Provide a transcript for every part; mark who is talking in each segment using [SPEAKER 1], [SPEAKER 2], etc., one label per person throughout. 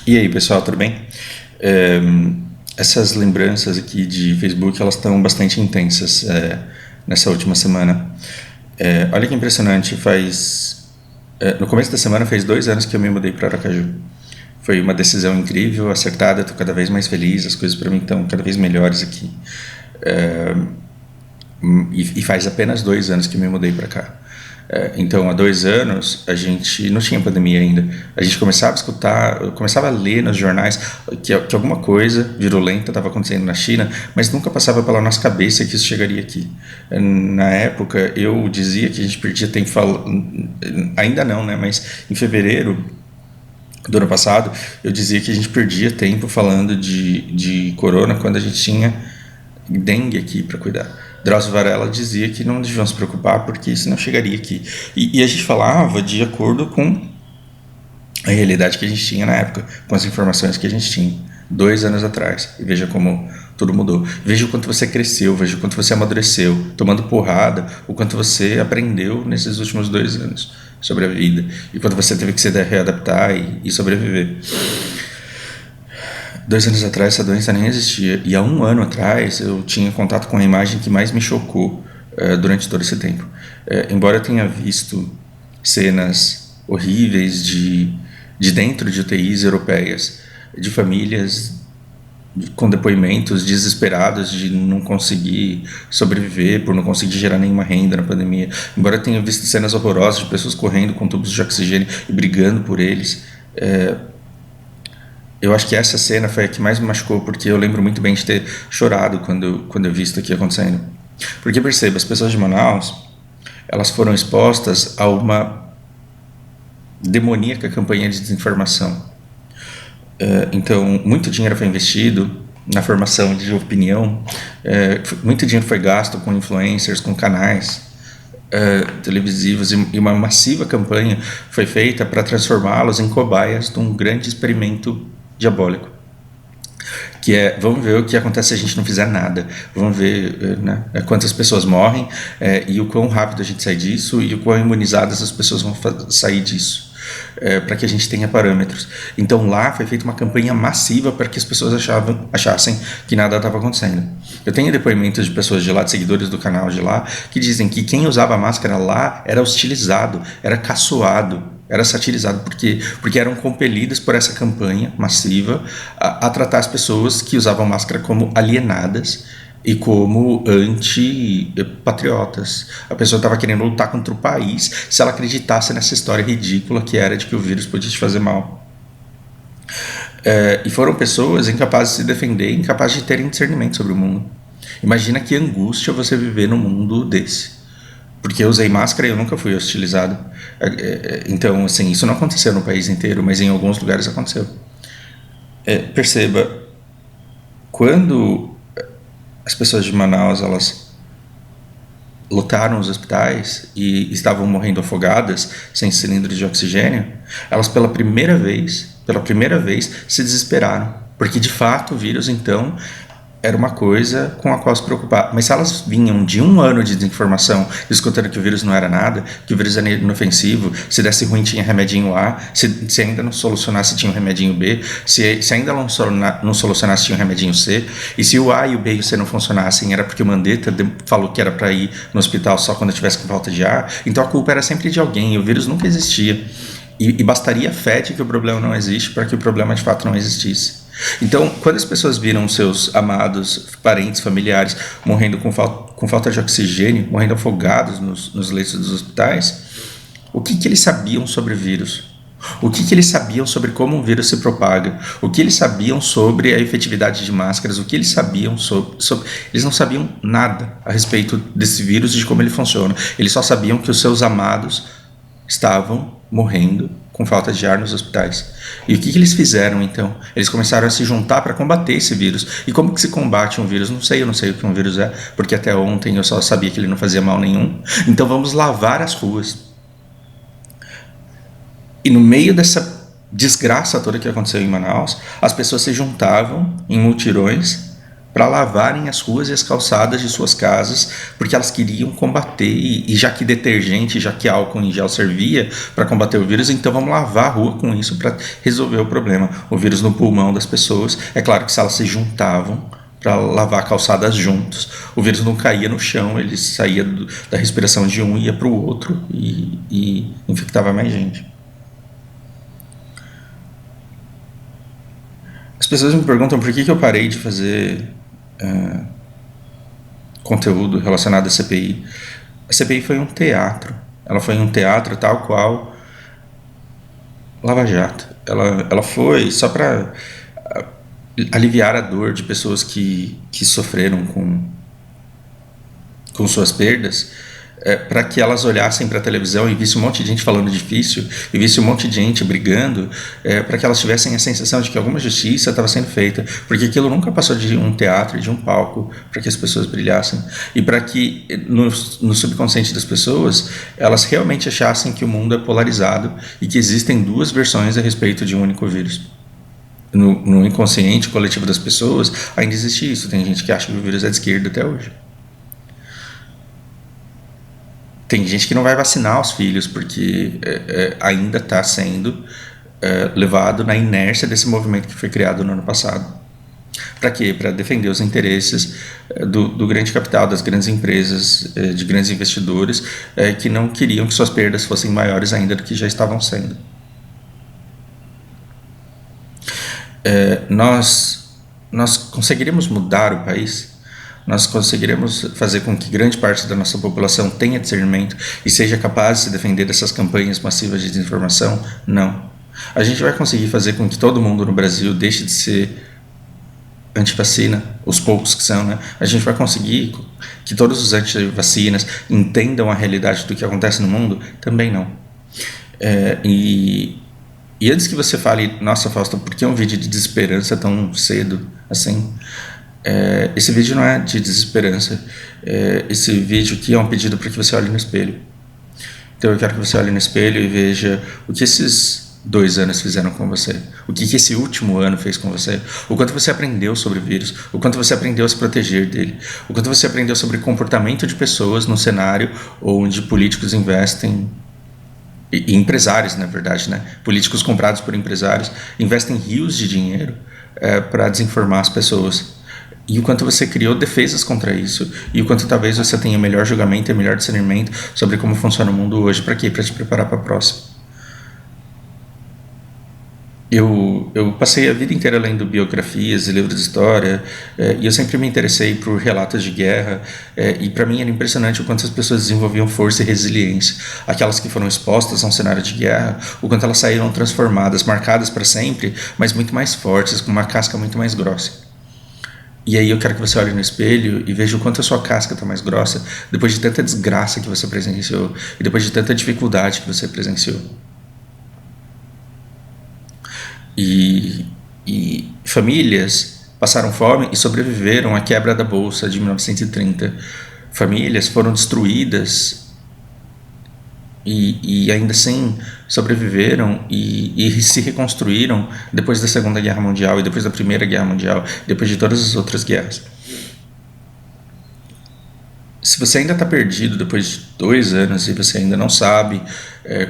[SPEAKER 1] E aí, pessoal, tudo bem? É, Essas lembranças aqui de Facebook, elas estão bastante intensas nessa última semana. Olha que impressionante, no começo da semana fez 2 anos que eu me mudei para Aracaju. Foi uma decisão incrível, acertada, estou cada vez mais feliz, as coisas para mim estão cada vez melhores aqui. É, e faz apenas 2 anos que me mudei para cá. Então, há 2 anos, a gente não tinha pandemia ainda. A gente começava a escutar, começava a ler nos jornais que alguma coisa virulenta estava acontecendo na China, mas nunca passava pela nossa cabeça que isso chegaria aqui. Na época, eu dizia que a gente perdia tempo ainda não, né? Mas em fevereiro do ano passado, eu dizia que a gente perdia tempo falando de corona quando a gente tinha dengue aqui para cuidar. Drauzio Varela dizia que não deviam se preocupar porque isso não chegaria aqui. E a gente falava de acordo com a realidade que a gente tinha na época, com as informações que a gente tinha 2 anos atrás. E veja como tudo mudou. Veja o quanto você cresceu, veja o quanto você amadureceu, tomando porrada, o quanto você aprendeu nesses últimos 2 anos sobre a vida, e quanto você teve que se readaptar e sobreviver. 2 anos atrás essa doença nem existia, e há 1 ano atrás eu tinha contato com a imagem que mais me chocou durante todo esse tempo. Embora eu tenha visto cenas horríveis de dentro de UTIs europeias, de famílias com depoimentos desesperados de não conseguir sobreviver, por não conseguir gerar nenhuma renda na pandemia, embora eu tenha visto cenas horrorosas de pessoas correndo com tubos de oxigênio e brigando por eles, eu acho que essa cena foi a que mais me machucou, porque eu lembro muito bem de ter chorado quando eu vi isso aqui acontecendo. Porque perceba, as pessoas de Manaus, elas foram expostas a uma demoníaca campanha de desinformação. Então, muito dinheiro foi investido na formação de opinião, muito dinheiro foi gasto com influencers, com canais televisivos, e uma massiva campanha foi feita para transformá-los em cobaias de um grande experimento diabólico, que vamos ver o que acontece se a gente não fizer nada, vamos ver quantas pessoas morrem e o quão rápido a gente sai disso e o quão imunizadas as pessoas vão sair disso, para que a gente tenha parâmetros. Então lá foi feita uma campanha massiva para que as pessoas achassem que nada estava acontecendo. Eu tenho depoimentos de pessoas de lá, de seguidores do canal de lá, que dizem que quem usava máscara lá era hostilizado, era caçoado, era satirizado, porque eram compelidas por essa campanha massiva a tratar as pessoas que usavam máscara como alienadas e como antipatriotas. A pessoa estava querendo lutar contra o país se ela acreditasse nessa história ridícula que era de que o vírus podia te fazer mal. E foram pessoas incapazes de se defender, incapazes de terem discernimento sobre o mundo. Imagina que angústia você viver num mundo desse. Porque eu usei máscara e eu nunca fui hostilizado. Então, assim, isso não aconteceu no país inteiro, mas em alguns lugares aconteceu. Perceba, quando as pessoas de Manaus, elas lotaram os hospitais e estavam morrendo afogadas, sem cilindro de oxigênio, elas pela primeira vez, se desesperaram. Porque, de fato, o vírus, então, era uma coisa com a qual se preocupar. Mas se elas vinham de 1 ano de desinformação, escutando que o vírus não era nada, que o vírus era inofensivo, se desse ruim tinha remedinho A, se ainda não solucionasse tinha um remedinho B, se ainda não solucionasse tinha um remedinho C, e se o A e o B e o C não funcionassem era porque o Mandetta falou que era para ir no hospital só quando tivesse com falta de ar, então a culpa era sempre de alguém, e o vírus nunca existia. E bastaria fé de que o problema não existe para que o problema de fato não existisse. Então, quando as pessoas viram seus amados, parentes, familiares morrendo com falta de oxigênio, morrendo afogados nos leitos dos hospitais, o que eles sabiam sobre o vírus? O que eles sabiam sobre como um vírus se propaga? O que eles sabiam sobre a efetividade de máscaras? O que eles sabiam sobre... Eles não sabiam nada a respeito desse vírus e de como ele funciona. Eles só sabiam que os seus amados estavam morrendo com falta de ar nos hospitais. E o que eles fizeram então? Eles começaram a se juntar para combater esse vírus. E como que se combate um vírus? Eu não sei o que um vírus é, porque até ontem eu só sabia que ele não fazia mal nenhum. Então vamos lavar as ruas. E no meio dessa desgraça toda que aconteceu em Manaus, as pessoas se juntavam em mutirões para lavarem as ruas e as calçadas de suas casas, porque elas queriam combater, e já que detergente, já que álcool em gel servia para combater o vírus, então vamos lavar a rua com isso para resolver o problema. O vírus no pulmão das pessoas, é claro que se elas se juntavam para lavar calçadas juntos, o vírus não caía no chão, ele saía da respiração de um e ia para o outro e infectava mais gente. As pessoas me perguntam por que eu parei de fazer conteúdo relacionado à CPI. A CPI foi um teatro. Ela foi um teatro tal qual Lava Jato. Ela foi só para aliviar a dor de pessoas que sofreram com suas perdas, para que elas olhassem para a televisão e vissem um monte de gente falando difícil, e vissem um monte de gente brigando, para que elas tivessem a sensação de que alguma justiça estava sendo feita, porque aquilo nunca passou de um teatro, de um palco, para que as pessoas brilhassem, e para que no subconsciente das pessoas, elas realmente achassem que o mundo é polarizado e que existem duas versões a respeito de um único vírus. No inconsciente coletivo das pessoas ainda existe isso. Tem gente que acha que o vírus é de esquerda até hoje. Tem gente que não vai vacinar os filhos porque ainda está sendo levado na inércia desse movimento que foi criado no ano passado. Para quê? Para defender os interesses do grande capital, das grandes empresas, de grandes investidores, que não queriam que suas perdas fossem maiores ainda do que já estavam sendo. Nós conseguiríamos mudar o país? Nós conseguiremos fazer com que grande parte da nossa população tenha discernimento e seja capaz de se defender dessas campanhas massivas de desinformação? Não. A gente vai conseguir fazer com que todo mundo no Brasil deixe de ser antivacina, os poucos que são, né? A gente vai conseguir que todos os antivacinas entendam a realidade do que acontece no mundo? Também não. E antes que você fale, nossa, Fausto, por que um vídeo de desesperança tão cedo assim? Esse vídeo não é de desesperança. Esse vídeo aqui é um pedido para que você olhe no espelho. Então eu quero que você olhe no espelho e veja o que esses 2 anos fizeram com você. O que esse último ano fez com você. O quanto você aprendeu sobre o vírus. O quanto você aprendeu a se proteger dele. O quanto você aprendeu sobre comportamento de pessoas no cenário onde políticos investem... E empresários, na verdade, né? Políticos comprados por empresários investem rios de dinheiro para desinformar as pessoas. E o quanto você criou defesas contra isso, e o quanto talvez você tenha melhor julgamento e melhor discernimento sobre como funciona o mundo hoje. Para quê? Para te preparar para a próxima. Eu passei a vida inteira lendo biografias e livros de história, e eu sempre me interessei por relatos de guerra, e para mim era impressionante o quanto as pessoas desenvolviam força e resiliência. Aquelas que foram expostas a um cenário de guerra, o quanto elas saíram transformadas, marcadas para sempre, mas muito mais fortes, com uma casca muito mais grossa. E aí eu quero que você olhe no espelho e veja o quanto a sua casca está mais grossa depois de tanta desgraça que você presenciou e depois de tanta dificuldade que você presenciou. E famílias passaram fome e sobreviveram à quebra da Bolsa de 1930. Famílias foram destruídas e ainda assim sobreviveram e se reconstruíram depois da Segunda Guerra Mundial e depois da Primeira Guerra Mundial, depois de todas as outras guerras. Se você ainda está perdido depois de 2 anos e você ainda não sabe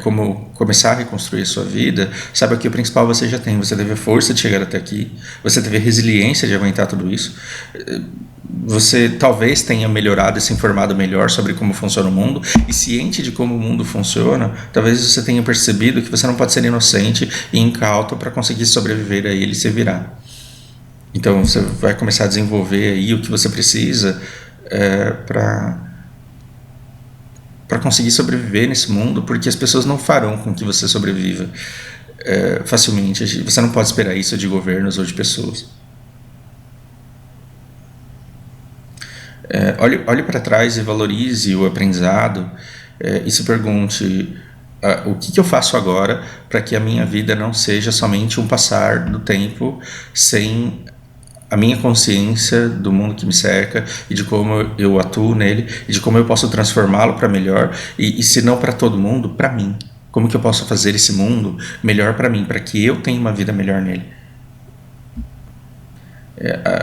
[SPEAKER 1] como começar a reconstruir a sua vida, saiba que o principal você já tem. Você teve a força de chegar até aqui, você teve a resiliência de aguentar tudo isso, você talvez tenha melhorado e se informado melhor sobre como funciona o mundo, e ciente de como o mundo funciona, talvez você tenha percebido que você não pode ser inocente e incauto para conseguir sobreviver a ele e se virar. Então você vai começar a desenvolver aí o que você precisa para conseguir sobreviver nesse mundo, porque as pessoas não farão com que você sobreviva facilmente. Você não pode esperar isso de governos ou de pessoas. Olhe para trás e valorize o aprendizado e se pergunte o que eu faço agora para que a minha vida não seja somente um passar do tempo sem a minha consciência do mundo que me cerca e de como eu atuo nele e de como eu posso transformá-lo para melhor e se não para todo mundo, para mim. Como que eu posso fazer esse mundo melhor para mim, para que eu tenha uma vida melhor nele.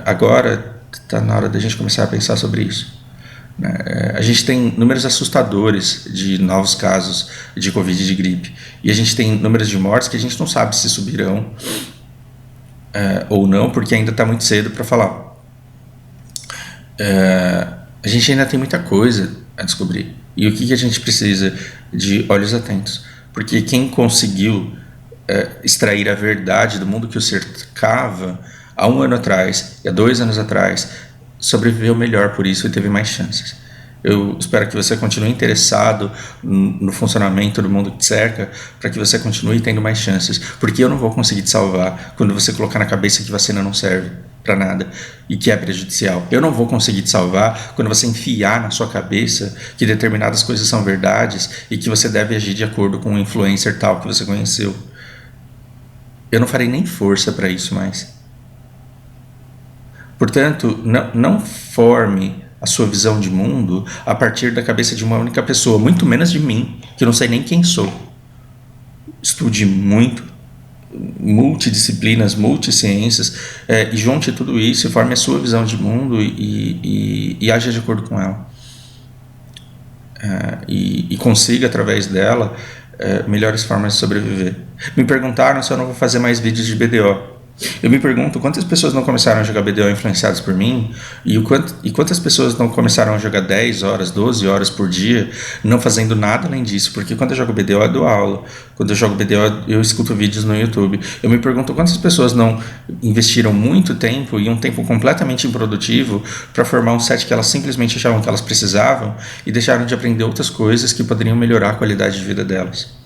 [SPEAKER 1] Agora tá na hora da gente começar a pensar sobre isso. A gente tem números assustadores de novos casos de Covid e de gripe. E a gente tem números de mortes que a gente não sabe se subirão ou não, porque ainda está muito cedo para falar. A gente ainda tem muita coisa a descobrir. E o que a gente precisa? De olhos atentos. Porque quem conseguiu extrair a verdade do mundo que o cercava há 1 ano atrás e há 2 anos atrás sobreviveu melhor por isso e teve mais chances. Eu espero que você continue interessado no funcionamento do mundo que te cerca, para que você continue tendo mais chances, porque eu não vou conseguir te salvar quando você colocar na cabeça que vacina não serve para nada e que é prejudicial. Eu não vou conseguir te salvar quando você enfiar na sua cabeça que determinadas coisas são verdades e que você deve agir de acordo com um influencer tal que você conheceu. Eu não farei nem força para isso mais. Portanto, não forme a sua visão de mundo a partir da cabeça de uma única pessoa, muito menos de mim, que eu não sei nem quem sou. Estude muito, multidisciplinas, multiciências, e junte tudo isso e forme a sua visão de mundo e haja de acordo com ela. E consiga, através dela, melhores formas de sobreviver. Me perguntaram se eu não vou fazer mais vídeos de BDO. Eu me pergunto quantas pessoas não começaram a jogar BDO influenciadas por mim e quantas pessoas não começaram a jogar 10 horas, 12 horas por dia, não fazendo nada além disso, porque quando eu jogo BDO eu dou aula, quando eu jogo BDO eu escuto vídeos no YouTube. Eu me pergunto quantas pessoas não investiram muito tempo e um tempo completamente improdutivo para formar um set que elas simplesmente achavam que elas precisavam e deixaram de aprender outras coisas que poderiam melhorar a qualidade de vida delas.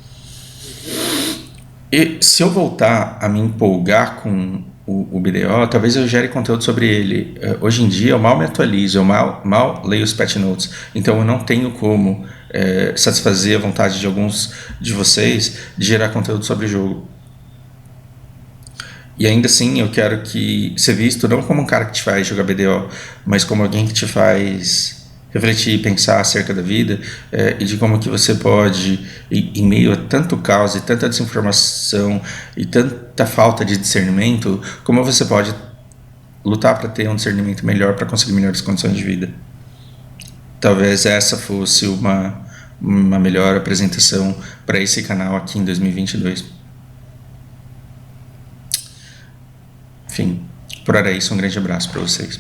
[SPEAKER 1] E se eu voltar a me empolgar com o BDO, talvez eu gere conteúdo sobre ele. Hoje em dia eu mal me atualizo, eu mal leio os patch notes, então eu não tenho como satisfazer a vontade de alguns de vocês de gerar conteúdo sobre o jogo. E ainda assim eu quero que ser visto não como um cara que te faz jogar BDO, mas como alguém que te faz refletir e pensar acerca da vida e de como que você pode, em meio a tanto caos e tanta desinformação e tanta falta de discernimento, como você pode lutar para ter um discernimento melhor para conseguir melhores condições de vida. Talvez essa fosse uma melhor apresentação para esse canal aqui em 2022. Enfim, por hora é isso, um grande abraço para vocês.